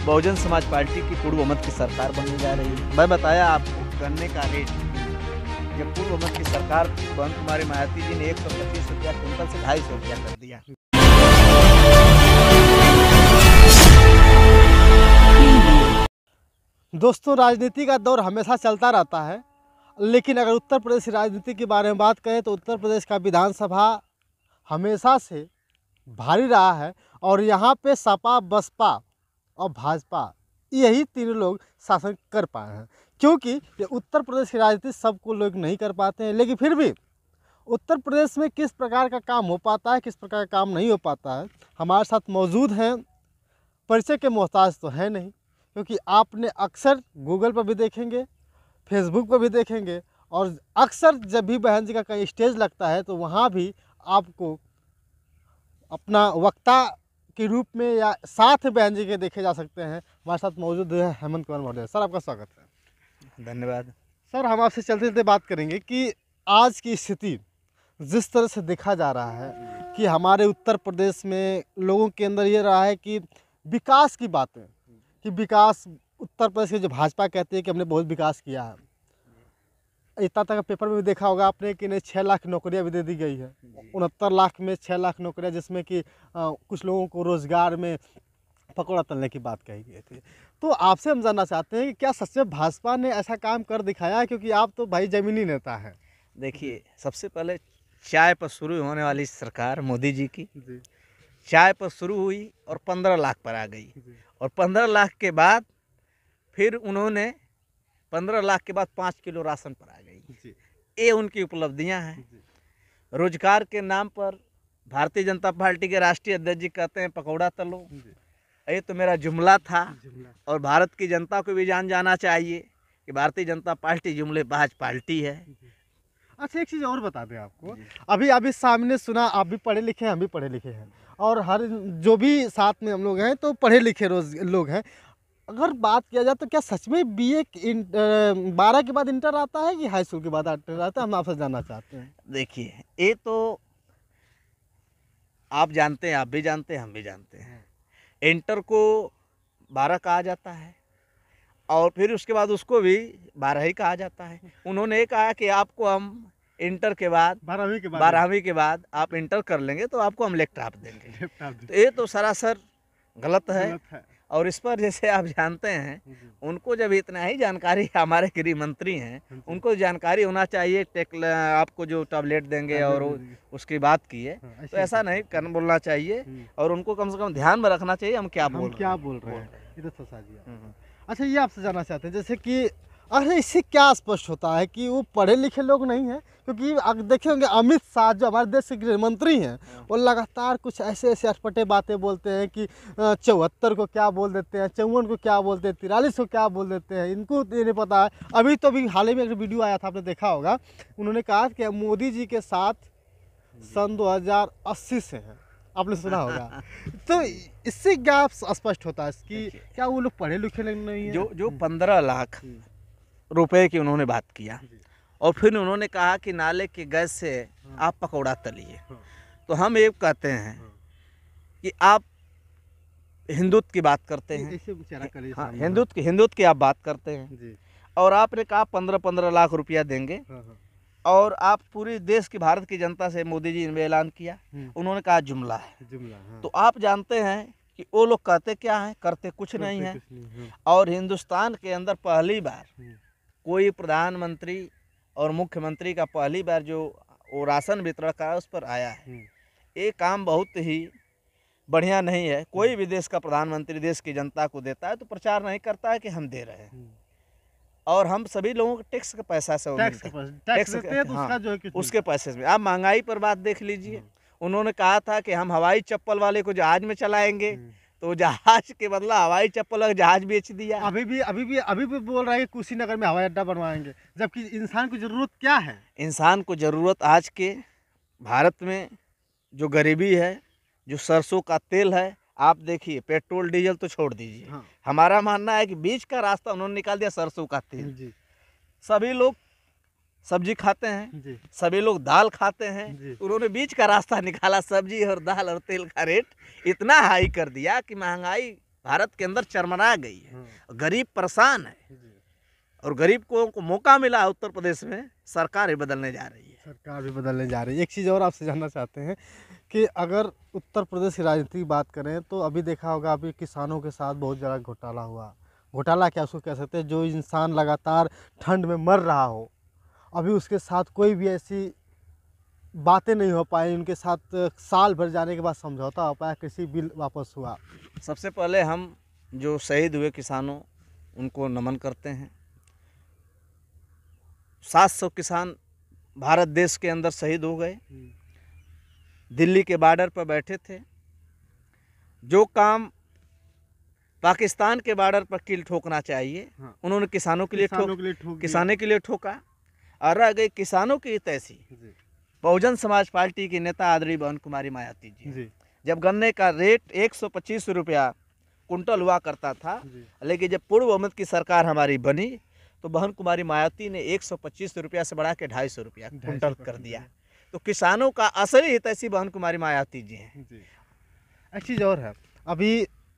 Bahujan Samaj party की पूर्वमत की सरकार बनने जा रही है। मैं बताया आपको गन्ने का रेट, जब पूर्वमत की सरकार बहन कुमारी मायावती जी ने 125 रुपया क्विंटल से 250 रुपया कर दिया। दोस्तों, राजनीति का दौर हमेशा चलता रहता है, लेकिन अगर उत्तर प्रदेश की राजनीति के बारे में बात करें तो उत्तर प्रदेश का विधानसभा हमेशा से भारी रहा है और यहाँ पे सपा, बसपा और भाजपा यही तीनों लोग शासन कर पाए हैं। क्योंकि ये उत्तर प्रदेश की राजनीति सबको लोग नहीं कर पाते हैं, लेकिन फिर भी उत्तर प्रदेश में किस प्रकार का काम हो पाता है, किस प्रकार का काम नहीं हो पाता है, हमारे साथ मौजूद हैं। परिचय के मोहताज तो है नहीं, क्योंकि आपने अक्सर गूगल पर भी देखेंगे, फेसबुक पर भी देखेंगे और अक्सर जब भी बहन जी का कहीं स्टेज लगता है तो वहाँ भी आपको अपना वक्ता के रूप में या साथ बहन जी के देखे जा सकते हैं। हमारे साथ मौजूद है हेमंत कुमार महोदय। सर, आपका स्वागत है। धन्यवाद। सर, हम आपसे चलते चलते बात करेंगे कि आज की स्थिति जिस तरह से देखा जा रहा है कि हमारे उत्तर प्रदेश में लोगों के अंदर ये रहा है कि विकास की बातें, कि विकास उत्तर प्रदेश के जो भाजपा कहती है कि हमने बहुत विकास किया है। इतना तक पेपर में भी देखा होगा आपने कि नहीं 6 लाख नौकरियां भी दे दी गई है। 69 लाख में 6 लाख नौकरियां, जिसमें कि कुछ लोगों को रोज़गार में पकौड़ा तलने की बात कही गई थी। तो आपसे हम जानना चाहते हैं कि क्या सच में भाजपा ने ऐसा काम कर दिखाया है, क्योंकि आप तो भाई ज़मीनी नेता हैं। देखिए, सबसे पहले चाय पर शुरू होने वाली सरकार मोदी जी की चाय पर शुरू हुई और 15 लाख पर आ गई और 15 लाख के बाद फिर उन्होंने 15 लाख के बाद 5 किलो राशन पर आ गई। ये उनकी उपलब्धियां हैं। रोजगार के नाम पर भारतीय जनता पार्टी के राष्ट्रीय अध्यक्ष जी कहते हैं पकौड़ा तलो। ये तो मेरा जुमला था और भारत की जनता को भी जाना चाहिए कि भारतीय जनता पार्टी जुमलेबाज पार्टी है। अच्छा, एक चीज़ और बता दें आपको, अभी सामने सुना, आप भी पढ़े लिखे हैं, हम भी पढ़े लिखे हैं और हर जो भी साथ में हम लोग हैं तो पढ़े लिखे लोग हैं। अगर बात किया जाए तो क्या सच में BA 12 के बाद इंटर आता है कि हाई स्कूल के बाद इंटर आता है? हम आपसे जानना चाहते हैं। देखिए, ये तो आप जानते हैं, आप भी जानते हैं, हम भी जानते हैं। इंटर को 12 कहा जाता है और फिर उसके बाद उसको भी 12 ही कहा जाता है। उन्होंने ये कहा कि आपको हम इंटर के बाद 12वीं के बाद आप इंटर कर लेंगे तो आपको हम लैपटॉप देंगे। तो ये तो सरासर गलत है। और इस पर जैसे आप जानते हैं, उनको जब इतना ही जानकारी, हमारे गृह मंत्री हैं, उनको जानकारी होना चाहिए आपको जो टैबलेट देंगे और उसकी बात की है, तो ऐसा नहीं बोलना चाहिए और उनको कम से कम ध्यान में रखना चाहिए हम क्या बोल रहे हैं। ये तो फंसा दिया। अच्छा, ये आपसे जानना चाहते हैं जैसे कि अरे इससे क्या स्पष्ट होता है कि वो पढ़े लिखे लोग नहीं हैं? क्योंकि अगर देखे होंगे अमित शाह जो हमारे देश के गृह मंत्री हैं, वो लगातार कुछ ऐसे अटपटे बातें बोलते हैं कि 74 को क्या बोल देते हैं, 54 को क्या बोलते हैं, 43 को क्या बोल देते हैं, इनको ये नहीं पता है। अभी हाल ही में एक वीडियो आया था, आपने देखा होगा, उन्होंने कहा कि मोदी जी के साथ सन 2080 से हैं, आपने सुना होगा। तो इससे क्या स्पष्ट होता है कि क्या वो लोग पढ़े लिखे नहीं हैं? जो 15 लाख रुपए की उन्होंने बात किया और फिर उन्होंने कहा कि नाले के गैस से आप पकौड़ा तलिए, तो हम ये कहते हैं कि आप हिंदुत्व की बात करते हैं। हाँ, हिंदुत्व की आप बात करते हैं और आपने कहा 15-15 लाख रुपया देंगे और आप पूरे देश की, भारत की जनता से मोदी जी ने ऐलान किया, उन्होंने कहा जुमला है। तो आप जानते हैं कि वो लोग कहते क्या हैं, करते कुछ नहीं है। और हिंदुस्तान के अंदर पहली बार कोई प्रधानमंत्री और मुख्यमंत्री का पहली बार जो वो राशन वितरण का उस पर आया है, ये काम बहुत ही बढ़िया नहीं है। कोई भी देश का प्रधानमंत्री देश की जनता को देता है तो प्रचार नहीं करता है कि हम दे रहे हैं, और हम सभी लोगों के टैक्स का पैसा से उसके पैसे में। आप महंगाई पर बात देख लीजिए, उन्होंने कहा था कि हम हवाई चप्पल वाले को जहाज में चलाएंगे, तो जहाज के बदला हवाई चप्पल का जहाज बेच दिया। अभी भी बोल रहा है कि कुशीनगर में हवाई अड्डा बनवाएंगे, जबकि इंसान को जरूरत क्या है? इंसान को जरूरत आज के भारत में जो गरीबी है, जो सरसों का तेल है, आप देखिए, पेट्रोल डीजल तो छोड़ दीजिए। हाँ। हमारा मानना है कि बीच का रास्ता उन्होंने निकाल दिया, सरसों का तेल। सभी लोग सब्जी खाते हैं, सभी लोग दाल खाते हैं, उन्होंने बीच का रास्ता निकाला, सब्जी और दाल और तेल का रेट इतना हाई कर दिया कि महंगाई भारत के अंदर चरमरा गई है। हाँ। गरीब परेशान है जी। और गरीब को मौका मिला है उत्तर प्रदेश में, सरकार ही बदलने जा रही है। सरकार भी बदलने जा रही है। एक चीज़ और आपसे जानना चाहते हैं कि अगर उत्तर प्रदेश की राजनीति की बात करें तो अभी देखा होगा, अभी किसानों के साथ बहुत ज़्यादा घोटाला हुआ। घोटाला क्या उसको कह सकते हैं, जो इंसान लगातार ठंड में मर रहा हो, अभी उसके साथ कोई भी ऐसी बातें नहीं हो पाई, उनके साथ साल भर जाने के बाद समझौता हो पाया, कृषि बिल वापस हुआ। सबसे पहले हम जो शहीद हुए किसानों उनको नमन करते हैं। 700 किसान भारत देश के अंदर शहीद हो गए, दिल्ली के बॉर्डर पर बैठे थे। जो काम पाकिस्तान के बॉर्डर पर कील ठोकना चाहिए, हाँ। उन्होंने किसानों के लिए किसानों के लिए ठोका। और रह गई किसानों की तैसी, बहुजन समाज पार्टी की नेता आदरणीय बहन कुमारी मायावती जी, जब गन्ने का रेट 125 रुपया कुंटल हुआ करता था, लेकिन जब पूर्व बहुमत की सरकार हमारी बनी तो बहन कुमारी मायावती ने 125 रुपया से बढ़ा के 250 रुपया कुंटल कर दिया। तो किसानों का असली हितैषी बहन कुमारी मायावती जी हैं। एक चीज़ और है, अभी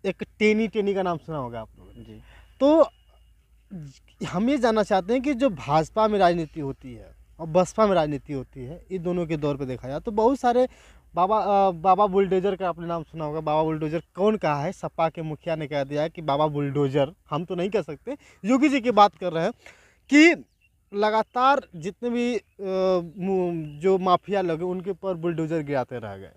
एक टेनी का नाम सुना होगा आप लोगों ने। तो हम ये जानना चाहते हैं कि जो भाजपा में राजनीति होती है और बसपा में राजनीति होती है, इन दोनों के दौर पे देखा जाए तो बहुत सारे बाबा बुलडोजर का आपने नाम सुना होगा। बाबा बुलडोजर कौन कहा है? सपा के मुखिया ने कह दिया है कि बाबा बुलडोजर, हम तो नहीं कह सकते, योगी जी की बात कर रहे हैं कि लगातार जितने भी जो माफिया लोग हैं उनके ऊपर बुलडोजर गिराते रह गए,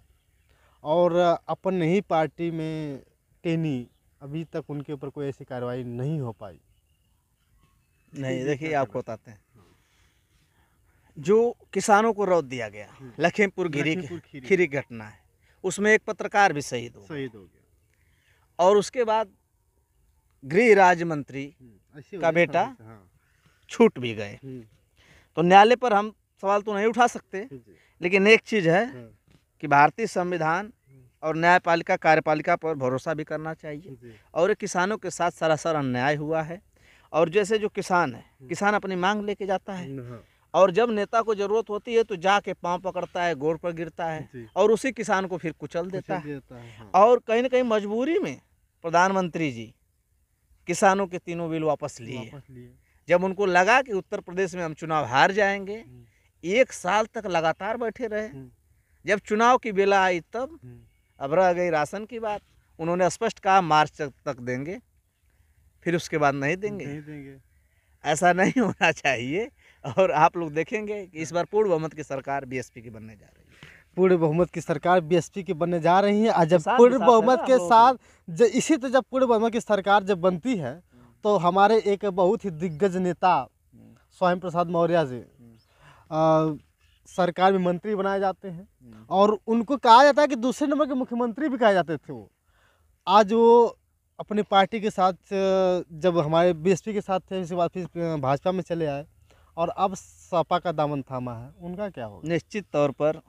और अपने ही पार्टी में टेनी अभी तक उनके ऊपर कोई ऐसी कार्रवाई नहीं हो पाई। नहीं, देखिए आपको बताते हैं, जो किसानों को रौद दिया गया, लखीमपुर खीरी घटना है, उसमें एक पत्रकार भी शहीद हो गया। और उसके बाद गृह राज्य मंत्री का बेटा छूट भी गए। तो न्यायालय पर हम सवाल तो नहीं उठा सकते, लेकिन एक चीज़ है कि भारतीय संविधान और न्यायपालिका कार्यपालिका पर भरोसा भी करना चाहिए। और ये किसानों के साथ सरासर अन्याय हुआ है। और जैसे जो किसान है, किसान अपनी मांग लेके जाता है, और जब नेता को जरूरत होती है तो जाके पांव पकड़ता है, गोड़ पर गिरता है और उसी किसान को फिर कुचल देता है। और कहीं ना कहीं मजबूरी में प्रधानमंत्री जी किसानों के तीनों बिल वापस लिए। जब उनको लगा कि उत्तर प्रदेश में हम चुनाव हार जाएंगे, 1 साल तक लगातार बैठे रहे। जब चुनाव की बेला आई तब अब रह गई राशन की बात। उन्होंने स्पष्ट कहा मार्च तक देंगे, फिर उसके बाद नहीं देंगे। ऐसा नहीं होना चाहिए। और आप लोग देखेंगे कि इस बार पूर्ण बहुमत की सरकार बीएसपी की बनने जा रही है। पूर्ण बहुमत की सरकार बीएसपी की बनने जा रही है। और जब पूर्ण बहुमत के साथ जब पूर्ण बहुमत की सरकार जब बनती है तो हमारे एक बहुत ही दिग्गज नेता स्वयं प्रसाद मौर्य जी सरकार में मंत्री बनाए जाते हैं, और उनको कहा जाता है कि दूसरे नंबर के मुख्यमंत्री भी कहे जाते थे वो। आज वो अपनी पार्टी के साथ जब हमारे बीएसपी के साथ थे, उसके बाद फिर भाजपा में चले आए और अब सपा का दामन थामा है, उनका क्या होगा? निश्चित तौर पर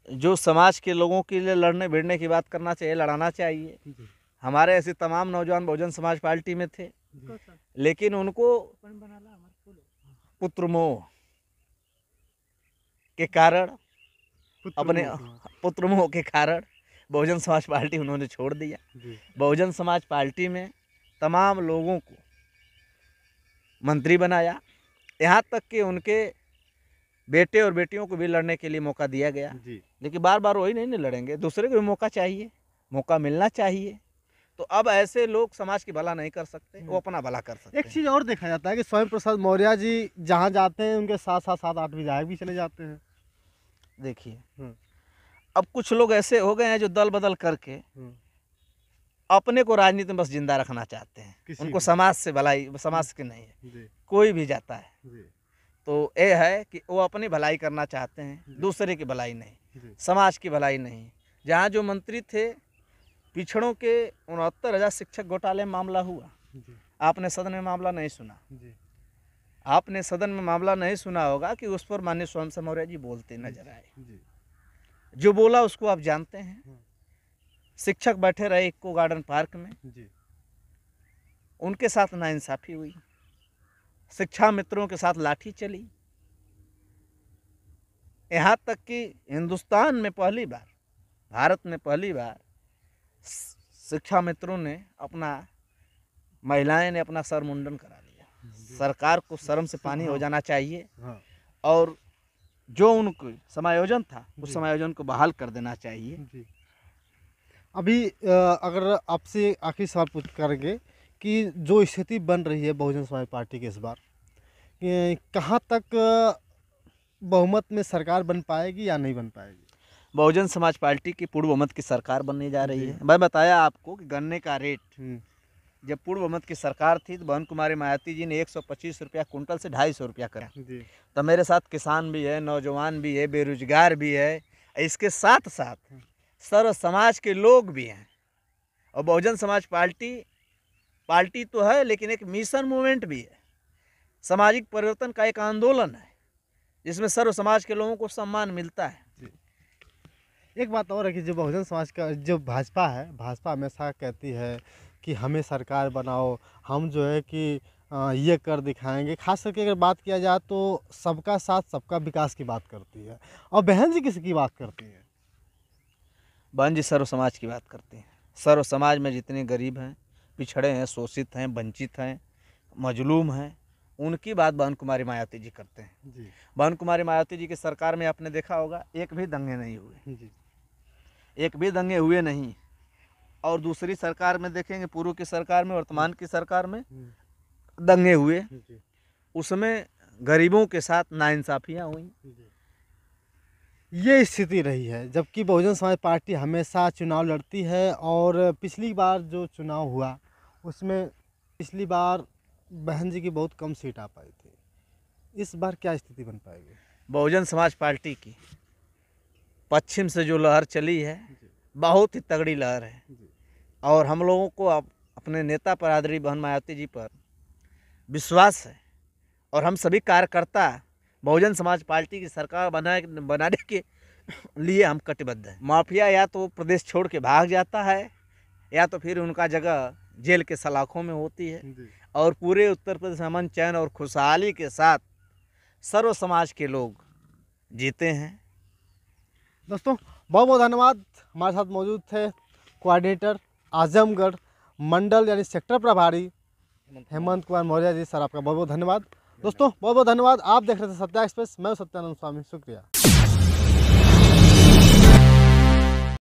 जो समाज के लोगों के लिए लड़ने भिड़ने की बात करना चाहिए, लड़ाना चाहिए। हमारे ऐसे तमाम नौजवान बहुजन समाज पार्टी में थे, लेकिन उनको पुत्रमोह के कारण, अपने पुत्रमोह के कारण बहुजन समाज पार्टी उन्होंने छोड़ दिया। बहुजन समाज पार्टी में तमाम लोगों को मंत्री बनाया, यहाँ तक कि उनके बेटे और बेटियों को भी लड़ने के लिए मौका दिया गया। लेकिन बार बार वही नहीं लड़ेंगे, दूसरे को भी मौका चाहिए, मौका मिलना चाहिए। तो अब ऐसे लोग समाज की भला नहीं कर सकते, वो अपना भला कर सकते। एक चीज़ और देखा जाता है कि स्वयं प्रसाद मौर्य जी जहाँ जाते हैं उनके साथ साथ 7-8 विधायक भी चले जाते हैं। देखिए अब कुछ लोग ऐसे हो गए हैं जो दल बदल करके अपने को राजनीति में बस जिंदा रखना चाहते हैं। उनको समाज से भलाई, समाज की नहीं है, कोई भी जाता है तो ये है कि वो अपनी भलाई करना चाहते हैं, दूसरे की भलाई नहीं, समाज की भलाई नहीं। जहाँ जो मंत्री थे, पिछड़ों के 69,000 शिक्षक घोटाले में मामला हुआ, आपने सदन में मामला नहीं सुना। आपने सदन में मामला नहीं सुना होगा कि उस पर माननीय स्वयं से मौर्य जी बोलते नजर आए। जो बोला उसको आप जानते हैं। शिक्षक बैठे रहे इको गार्डन पार्क में, उनके साथ नाइंसाफी हुई, शिक्षा मित्रों के साथ लाठी चली। यहाँ तक कि हिंदुस्तान में पहली बार, भारत में पहली बार शिक्षा मित्रों ने महिलाएं ने अपना सर मुंडन करा लिया। सरकार को शर्म से पानी हो जाना चाहिए और जो उनको समायोजन था उस समायोजन को बहाल कर देना चाहिए। अभी अगर आपसे आखिरी सवाल पूछ करेंगे कि जो स्थिति बन रही है बहुजन समाज पार्टी के इस बार, कहाँ तक बहुमत में सरकार बन पाएगी या नहीं बन पाएगी? बहुजन समाज पार्टी की पूर्ण बहुमत की सरकार बनने जा रही है। मैं बताया आपको कि गन्ने का रेट जब पूर्ण बहुमत की सरकार थी तो बहन कुमारी मायावती जी ने 125 रुपया कुंटल से 250 रुपया करा। तो मेरे साथ किसान भी है, नौजवान भी है, बेरोजगार भी है, इसके साथ साथ सर्व समाज के लोग भी हैं। और बहुजन समाज पार्टी तो है लेकिन एक मिशन मूवमेंट भी है, सामाजिक परिवर्तन का एक आंदोलन है जिसमें सर्व समाज के लोगों को सम्मान मिलता है। एक बात और है कि जो बहुजन समाज का जो भाजपा है, भाजपा हमेशा कहती है कि हमें सरकार बनाओ, हम जो है कि ये कर दिखाएंगे। खास करके अगर बात किया जाए तो सबका साथ सबका विकास की बात करती है। और बहन जी किसकी बात करती हैं? बहन जी सर्व समाज की बात करती हैं। सर्व समाज में जितने गरीब हैं, पिछड़े हैं, शोषित हैं, वंचित हैं, मजलूम हैं, उनकी बात बहन कुमारी मायावती जी करते हैं। बहन कुमारी मायावती जी की सरकार में आपने देखा होगा एक भी दंगे नहीं हुए, एक भी दंगे हुए नहीं। और दूसरी सरकार में देखेंगे, पूर्व की सरकार में, वर्तमान की सरकार में दंगे हुए, उसमें गरीबों के साथ नाइंसाफियाँ हुई। ये स्थिति रही है। जबकि बहुजन समाज पार्टी हमेशा चुनाव लड़ती है और पिछली बार जो चुनाव हुआ उसमें पिछली बार बहन जी की बहुत कम सीट आ पाई थी। इस बार क्या स्थिति बन पाएगी? बहुजन समाज पार्टी की पश्चिम से जो लहर चली है बहुत ही तगड़ी लहर है और हम लोगों को अपने नेता पर, आदरणीय बहन मायावती जी पर विश्वास है और हम सभी कार्यकर्ता बहुजन समाज पार्टी की सरकार बनाने के लिए हम कटिबद्ध हैं। माफिया या तो प्रदेश छोड़ के भाग जाता है या तो फिर उनका जगह जेल के सलाखों में होती है और पूरे उत्तर प्रदेश में अमन, चैन और खुशहाली के साथ सर्व समाज के लोग जीते हैं। दोस्तों बहुत बहुत धन्यवाद। हमारे साथ मौजूद थे कोऑर्डिनेटर आजमगढ़ मंडल यानी सेक्टर प्रभारी हेमंत कुमार मौर्य जी। सर आपका बहुत बहुत धन्यवाद। दोस्तों बहुत बहुत धन्यवाद। आप देख रहे थे सत्या एक्सप्रेस, मैं सत्यानंद स्वामी, शुक्रिया।